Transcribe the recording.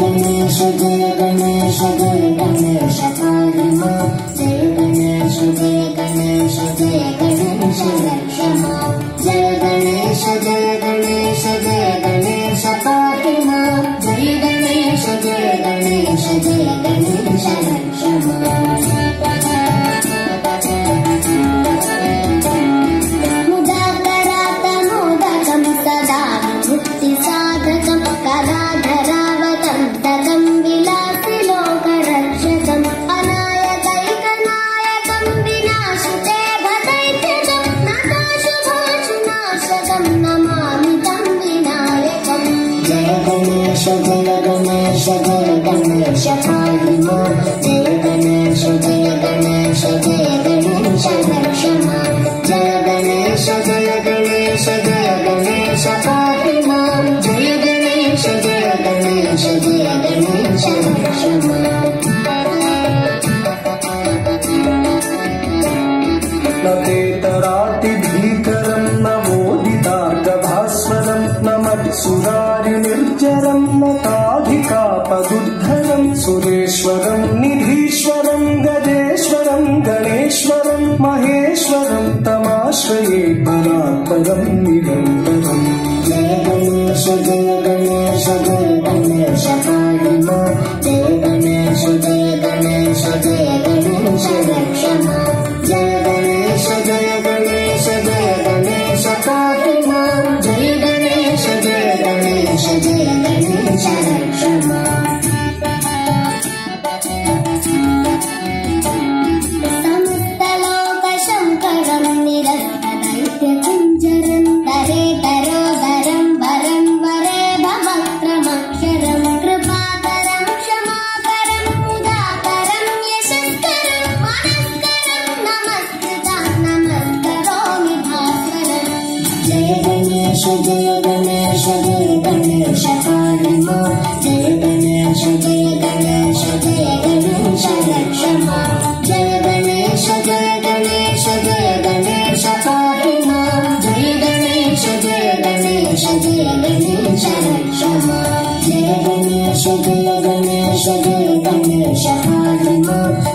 गणेश जय गणेश जय गणेश पाहि मां जय गणेश जय गणेश जय गणेश रक्ष मां जय गणेश जय गणेश जय गणेश पाहि मां जय गणेश जय गणेश जय गणेश रक्ष मां जय गणेश जय गणेश पाहि मां जय गणेश जय गणेश जय गणेश रक्ष मां जय गणेश जय गणेश जय गणेश पाहि मां जय गणेश जय गणेश जय गणेश रक्ष मां न तेतरातिभीकरं न मोदितार्कभास्वरं न मत्सुरारिनिर्जरं न ताधिकापदुद्धरं सुरेश्वरं निधीश्वरं गजेश्वरं गणेश्वरं महेश्वरं तमाश्रये परात्परं निरन्तरम् जय गणेश जय गणेश जय गणेश पाहि मां जय गणेश जय गणेश जय गणेश रक्ष मां जय गणेश जय गणेश जय गणेश पाहि मां जय गणेश जय गणेश जय गणेश रक्ष मां जय गणेश जय गणेश पाहि मां जय गणेश जय गणेश जय गणेश रक्ष मां जय गणेश जय गणेश जय गणेश पाहि मां जय गणेश जय गणेश जय गणेश रक्ष मां जय गणेश जय गणेश जय गणेश पाहि मां